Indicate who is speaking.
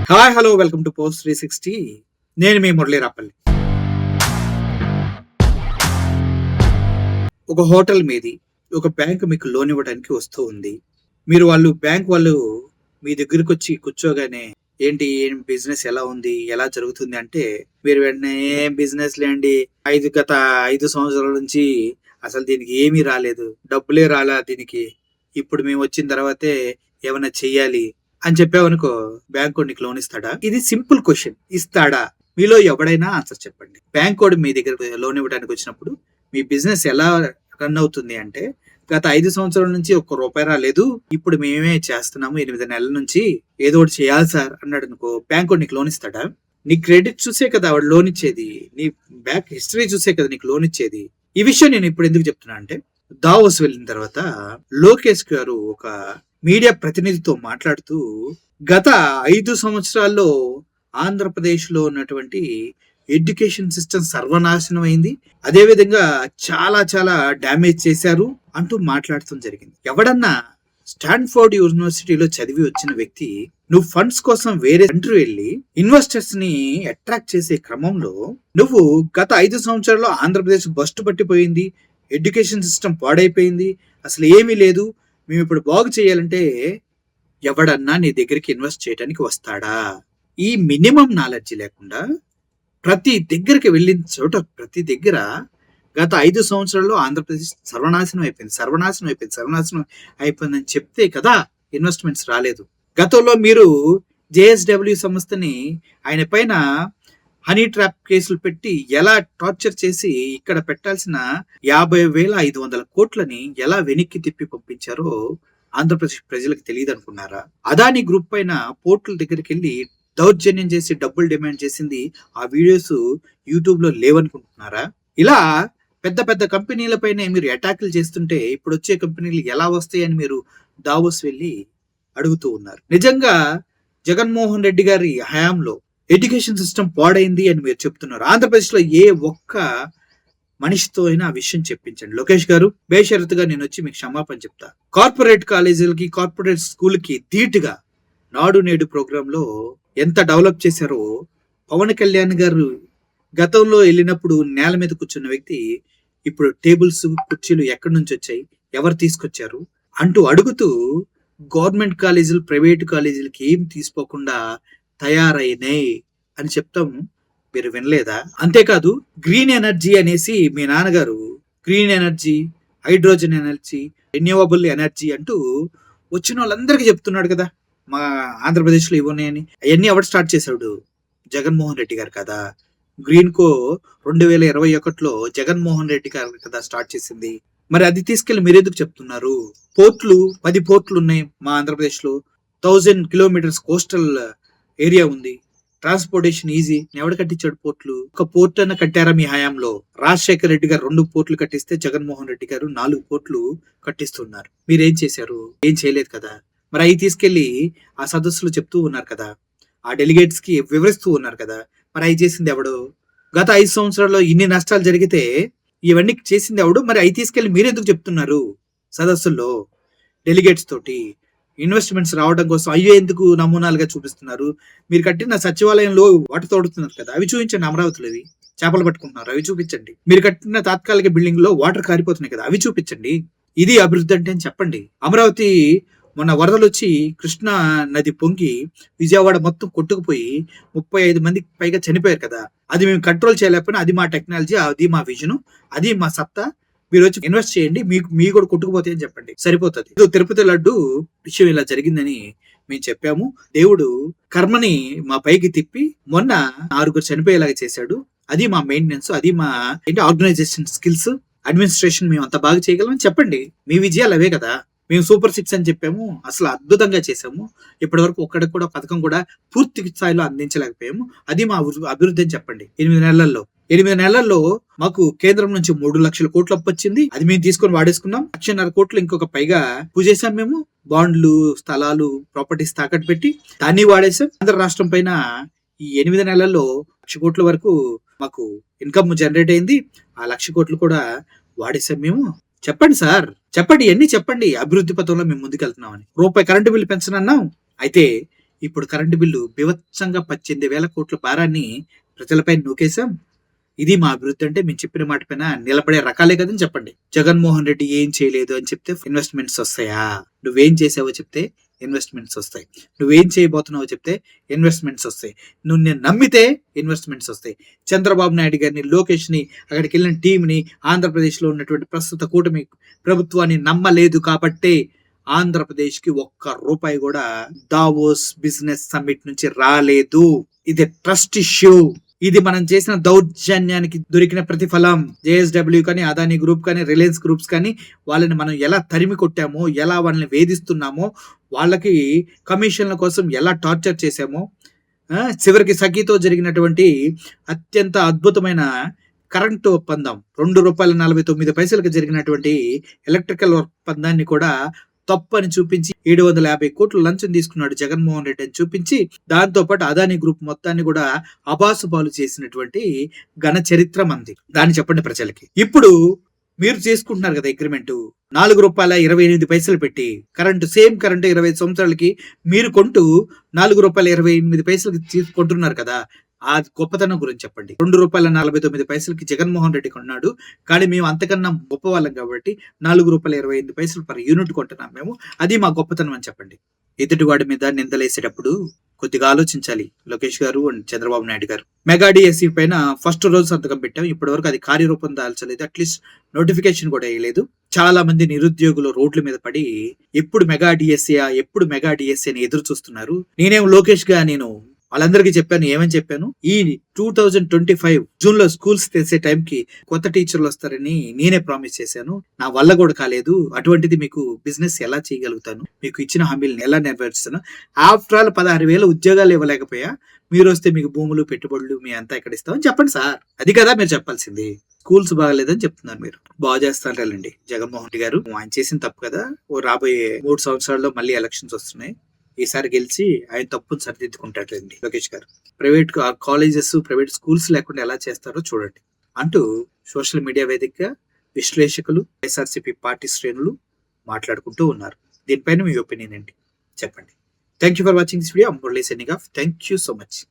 Speaker 1: Hi hello welcome to post 360. నేను మీ మురళీరాపల్లి. ఒక hotel మీది ఒక బ్యాంక్ మీకు లోన్ ఇవ్వడానికి వస్తూ ఉంది. మీరు బ్యాంక్ వాళ్ళు మీ దగ్గరికి వచ్చి కూర్చోగానే ఏంటి ఏం బిజినెస్ ఎలా ఉంది, ఎలా జరుగుతుంది అంటే మీరు వెంటనే ఏం బిజినెస్ లేండి, గత 5 సంవత్సరాల నుంచి అసలు దీనికి ఏమీ రాలేదు, డబ్బులే రాలా దీనికి, ఇప్పుడు మేము వచ్చిన తర్వాతే ఏమైనా చెయ్యాలి అని చెప్పావనుకో, బ్యాంక్ నీకు లోన్ ఇస్తాడా? ఇది సింపుల్ క్వశ్చన్. ఇస్తాడా? మీలో ఎవడైనా ఆన్సర్ చెప్పండి. బ్యాంక్ వాడు మీ దగ్గర లోన్ ఇవ్వడానికి వచ్చినప్పుడు మీ బిజినెస్ ఎలా రన్ అవుతుంది అంటే, గత 5 సంవత్సరాల నుంచి ఒక్క రూపాయి రాలేదు, ఇప్పుడు మేమే చేస్తున్నాము 8 నెలల నుంచి, ఏదో ఒకటి చేయాలి సార్ అన్నాడు అనుకో, బ్యాంక్ వాడు నీకు లోన్ ఇస్తాడా? నీ క్రెడిట్ చూసే కదా వాడు లోన్ ఇచ్చేది, నీ బ్యాంక్ హిస్టరీ చూసే కదా నీకు లోన్ ఇచ్చేది. ఈ విషయం నేను ఇప్పుడు ఎందుకు చెప్తున్నా అంటే, దావోస్ వెళ్ళిన తర్వాత లోకేష్ గారు ఒక మీడియా ప్రతినిధితో మాట్లాడుతూ, గత 5 సంవత్సరాల్లో ఆంధ్రప్రదేశ్ లో ఉన్నటువంటి ఎడ్యుకేషన్ సిస్టమ్ సర్వనాశనం అయింది, అదేవిధంగా చాలా చాలా డ్యామేజ్ చేశారు అంటూ మాట్లాడటం జరిగింది. ఎవడన్నా స్టాన్ఫోర్డ్ యూనివర్సిటీలో చదివి వచ్చిన వ్యక్తి నువ్వు ఫండ్స్ కోసం వేరే కంట్రీ వెళ్ళి ఇన్వెస్టర్స్ ని అట్రాక్ట్ చేసే క్రమంలో నువ్వు గత 5 సంవత్సరాల్లో ఆంధ్రప్రదేశ్ బస్టు పట్టిపోయింది, ఎడ్యుకేషన్ సిస్టమ్ పాడైపోయింది, అసలు ఏమీ లేదు, మేము ఇప్పుడు బాగు చేయాలంటే ఎవడన్నా నీ దగ్గరికి ఇన్వెస్ట్ చేయడానికి వస్తాడా? ఈ మినిమం నాలెడ్జ్ లేకుండా ప్రతి దగ్గరికి వెళ్ళిన చోట ప్రతి దగ్గర గత 5 సంవత్సరాల్లో ఆంధ్రప్రదేశ్ సర్వనాశనం అయిపోయిందని చెప్తే కదా ఇన్వెస్ట్మెంట్స్ రాలేదు. గతంలో మీరు జేఎస్డబ్ల్యూ సంస్థని ఆయన పైన హనీ ట్రాప్ కేసులు పెట్టి ఎలా టార్చర్ చేసి ఇక్కడ పెట్టాల్సిన 50,500 కోట్లని ఎలా వెనక్కి తిప్పి పంపించారో ఆంధ్రప్రదేశ్ ప్రజలకు తెలియదు అనుకున్నారా? అదాని గ్రూప్ పైన పోర్టుల దగ్గరికి వెళ్ళి దౌర్జన్యం చేసి డబ్బులు డిమాండ్ చేసింది ఆ వీడియోస్ యూట్యూబ్ లో లేవనుకుంటున్నారా? ఇలా పెద్ద పెద్ద కంపెనీల పైన మీరు అటాకులు చేస్తుంటే ఇప్పుడు వచ్చే కంపెనీలు ఎలా వస్తాయని మీరు దావోస్ వెళ్ళి అడుగుతూ ఉన్నారు. నిజంగా జగన్మోహన్ రెడ్డి గారి హయాంలో ఎడ్యుకేషన్ సిస్టమ్ పాడైంది అని మీరు చెప్తున్నారు. ఆంధ్రప్రదేశ్ లో ఏ ఒక్క మనిషితో అయినా ఆ విషయం చెప్పించండి. లోకేష్ గారు, బేషరతుగా నేను వచ్చి మీకు క్షమాపణ చెప్తా. కార్పొరేట్ కాలేజీలకి, కార్పొరేట్ స్కూల్కి ధీటుగా నాడు నేడు ప్రోగ్రామ్ లో ఎంత డెవలప్ చేశారో, పవన్ కళ్యాణ్ గారు గతంలో వెళ్ళినప్పుడు నేల మీద కూర్చున్న వ్యక్తి ఇప్పుడు టేబుల్స్ కుర్చీలు ఎక్కడి నుంచి వచ్చాయి, ఎవరు తీసుకొచ్చారు అంటూ అడుగుతూ గవర్నమెంట్ కాలేజీలు ప్రైవేట్ కాలేజీలకి ఏం తీసుకోకుండా తయారైనాయి అని చెప్తాం. మీరు వినలేదా? అంతేకాదు గ్రీన్ ఎనర్జీ అనేసి మీ నాన్నగారు green energy, hydrogen energy, renewable energy అంటూ వచ్చిన వాళ్ళందరికీ చెప్తున్నాడు కదా మా ఆంధ్రప్రదేశ్ లో ఇవ్వన్నాయని. అవన్నీ ఎవరు స్టార్ట్ చేశాడు? జగన్మోహన్ రెడ్డి గారు కదా. గ్రీన్ కో 2021లో జగన్మోహన్ రెడ్డి గారు కదా స్టార్ట్ చేసింది. మరి అది తీసుకెళ్లి మీరెందుకు చెప్తున్నారు? పోర్ట్లు 10 పోర్ట్లు ఉన్నాయి మా ఆంధ్రప్రదేశ్ లో, 1000 కిలోమీటర్స్ కోస్టల్ ఏరియా ఉంది, ట్రాన్స్పోర్టేషన్ ఈజీ. ఎవడు కట్టించాడు పోర్ట్లు? ఒక పోర్ట్ అన్న కట్టారా మీ హయాంలో? రాజశేఖర్ రెడ్డి గారు 2 పోర్ట్లు కట్టిస్తే జగన్మోహన్ రెడ్డి గారు 4 పోర్ట్లు కట్టిస్తున్నారు. మీరేం చేశారు? ఏం చేయలేదు కదా. మరి అవి తీసుకెళ్లి ఆ సదస్సులు చెప్తూ ఉన్నారు కదా, ఆ డెలిగేట్స్ కి వివరిస్తూ ఉన్నారు కదా. మరి అవి చేసింది ఎవడు? గత 5 సంవత్సరాల్లో ఇన్ని నష్టాలు జరిగితే ఇవన్నీ చేసింది ఎవడు? మరి అవి తీసుకెళ్లి మీరెందుకు చెప్తున్నారు సదస్సుల్లో డెలిగేట్స్ తోటి? ఇన్వెస్ట్మెంట్స్ రావడం కోసం అయ్యో ఎందుకు నమూనాలుగా చూపిస్తున్నారు? మీరు కట్టిన సచివాలయంలో వాటర్ తోడుతున్నారు కదా, అవి చూపించండి. అమరావతిలో చేపలు పట్టుకుంటున్నారు, అవి చూపించండి. మీరు కట్టిన తాత్కాలిక బిల్డింగ్ లో వాటర్ కారిపోతున్నాయి కదా, అవి చూపించండి. ఇది అభివృద్ధి అంటే అని చెప్పండి. అమరావతి మొన్న వరదలు వచ్చి కృష్ణా నది పొంగి విజయవాడ మొత్తం కొట్టుకుపోయి 35 మందికి పైగా చనిపోయారు కదా, అది మేము కంట్రోల్ చేయలేకపోయినా అది మా టెక్నాలజీ, అది మా విజన్, అది మా సత్తా. మీరు వచ్చి ఇన్వెస్ట్ చేయండి, మీ కూడా కొట్టుకుపోతే అని చెప్పండి, సరిపోతుంది. తిరుపతి లడ్డు విషయం ఇలా జరిగిందని మేము చెప్పాము. దేవుడు కర్మని మా పైకి తిప్పి మొన్న 6 చనిపోయేలాగా చేశాడు. అది మా మెయింటెనెన్స్, అది మా ఆర్గనైజేషన్ స్కిల్స్, అడ్మినిస్ట్రేషన్ మేము అంత బాగా చేయగలమని చెప్పండి. మీ విజయాలు అవే కదా. మేము సూపర్ 6 అని చెప్పాము, అసలు అద్భుతంగా చేసాము. ఇప్పటి వరకు ఒక్కడికి కూడా పథకం కూడా పూర్తి స్థాయిలో అందించలేకపోయాము. అది మా అభివృద్ధి అని చెప్పండి. 8 నెలల్లో మాకు కేంద్రం నుంచి 3 లక్షల కోట్లు అప్పు వచ్చింది. అది మేము తీసుకొని వాడేసుకున్నాం. 1,50,000 కోట్లు ఇంకొక పైగా పూజేసాం. మేము బాండ్లు, స్థలాలు, ప్రాపర్టీస్ తాకట్టు పెట్టి దాన్ని వాడేసాం. ఆంధ్ర రాష్ట్రం పైన ఈ 8 నెలల్లో 1,00,000 కోట్ల వరకు మాకు ఇన్కమ్ జనరేట్ అయింది. ఆ 1,00,000 కోట్లు కూడా వాడేసాం మేము. చెప్పండి సార్, చెప్పండి, ఎన్ని చెప్పండి. అభివృద్ధి పథంలో మేము ముందుకెళ్తున్నామని. రూపాయి కరెంటు బిల్లు పెంచనన్నాం, అయితే ఇప్పుడు కరెంటు బిల్లు బీభత్సంగా 18,000 కోట్ల భారాన్ని ప్రజలపై నూకేశాం. ఇది మా అభివృద్ధి అంటే మేము చెప్పిన మాట పైన నిలబడే రకాలే కదని చెప్పండి. జగన్మోహన్ రెడ్డి ఏం చేయలేదు అని చెప్తే ఇన్వెస్ట్మెంట్స్ వస్తాయా? నువ్వేం చేసావో చెప్తే ఇన్వెస్ట్మెంట్స్ వస్తాయి. నువ్వేం చేయబోతున్నావో చెప్తే ఇన్వెస్ట్మెంట్స్ వస్తాయి. నువ్వు నేను నమ్మితే ఇన్వెస్ట్మెంట్స్ వస్తాయి. చంద్రబాబు నాయుడు గారిని, లోకేష్ ని, అక్కడికి వెళ్ళిన టీంని, ఆంధ్రప్రదేశ్ లో ఉన్నటువంటి ప్రస్తుత కూటమి ప్రభుత్వాన్ని నమ్మలేదు కాబట్టి ఆంధ్రప్రదేశ్ కి ఒక్క రూపాయి కూడా దావోస్ బిజినెస్ సమ్మిట్ నుంచి రాలేదు. ఇది ట్రస్ట్ ఇష్యూ. ఇది మనం చేసిన దౌర్జన్యానికి దొరికిన ప్రతిఫలం. జేఎస్డబ్ల్యూ కానీ, అదానీ గ్రూప్ కానీ, రిలయన్స్ గ్రూప్స్ కానీ వాళ్ళని మనం ఎలా తరిమి కొట్టామో, ఎలా వాళ్ళని వేధిస్తున్నామో, వాళ్ళకి కమిషన్ల కోసం ఎలా టార్చర్ చేశామో, చివరికి సఖీతో జరిగినటువంటి అత్యంత అద్భుతమైన కరెంటు ఒప్పందం ₹2.49 జరిగినటువంటి ఎలక్ట్రికల్ ఒప్పందాన్ని కూడా తప్పని చూపించి 750 కోట్లు లంచం తీసుకున్నాడు జగన్మోహన్ రెడ్డి అని చూపించి, దాంతో పాటు అదానీ గ్రూప్ మొత్తాన్ని కూడా అబాసుపాలు చేసినటువంటి ఘన చరిత్ర మంది. దాన్ని చెప్పండి ప్రజలకి. ఇప్పుడు మీరు చేసుకుంటున్నారు కదా అగ్రిమెంట్, ₹4.28 పెట్టి సేమ్ కరెంటు 25 సంవత్సరాలకి మీరు కొంటూ ₹4.28 తీసుకుంటున్నారు కదా, ఆ గొప్పతనం గురించి చెప్పండి. ₹2.49 జగన్మోహన్ రెడ్డి కొన్నాడు, కానీ మేము అంతకన్నా గొప్ప వాళ్ళం కాబట్టి ₹4.28 పర్ యూనిట్ కొంటున్నాం మేము. అది మా గొప్పతనం అని చెప్పండి. ఎదుటివాడి మీద నిందలేసేటప్పుడు కొద్దిగా ఆలోచించాలి లోకేష్ గారు అండ్ చంద్రబాబు నాయుడు గారు. మెగా డిఎస్సి పైన ఫస్ట్ రోజు సంతకం పెట్టాం. ఇప్పటి వరకు అది కార్యరూపం దాల్చలేదు. అట్లీస్ట్ నోటిఫికేషన్ కూడా వేయలేదు. చాలా మంది నిరుద్యోగులు రోడ్ల మీద పడి ఎప్పుడు మెగా డిఎస్సి అని ఎదురు చూస్తున్నారు. నేనేం లోకేష్ గా నేను వాళ్ళందరికీ చెప్పాను. ఏమని చెప్పాను? ఈ 2025 జూన్ లో స్కూల్స్ తెసే టైంకి కొత్త టీచర్లు వస్తారని నేనే ప్రామిస్ చేశాను. నా వల్ల కూడా కాలేదు. అటువంటిది మీకు బిజినెస్ ఎలా చేయగలుగుతాను? మీకు ఇచ్చిన హామీలను ఎలా నెరవేరుస్తాను? ఆఫ్టర్ ఆల్ 16,000 ఉద్యోగాలు ఇవ్వలేకపోయా, మీరు వస్తే మీకు భూములు, పెట్టుబడులు మీ అంతా ఎక్కడ ఇస్తామని చెప్పండి సార్. అది కదా మీరు చెప్పాల్సింది. స్కూల్స్ బాగలేదని చెప్తున్నారు మీరు. బాగు చేస్తారండి జగన్మోహన్ రెడ్డి గారు. ఆయన చేసిన తప్పు కదా. రాబోయే 3 సంవత్సరాల్లో మళ్ళీ ఎలక్షన్స్ వస్తున్నాయి. ఈసారి గెలిచి ఆయన తప్పును సరిదిద్దుకుంటాడండి లోకేష్ గారు. ప్రైవేట్ కాలేజెస్, ప్రైవేట్ స్కూల్స్ లేకుండా ఎలా చేస్తారో చూడండి అంటూ సోషల్ మీడియా వేదికగా విశ్లేషకులు, వైఎస్ఆర్సీపీ పార్టీ శ్రేణులు మాట్లాడుకుంటూ ఉన్నారు. దీనిపైన మీ ఒపీనియన్ ఏంటి చెప్పండి. Thank you for watching this video. I'm Murali signing off. Thank you so much.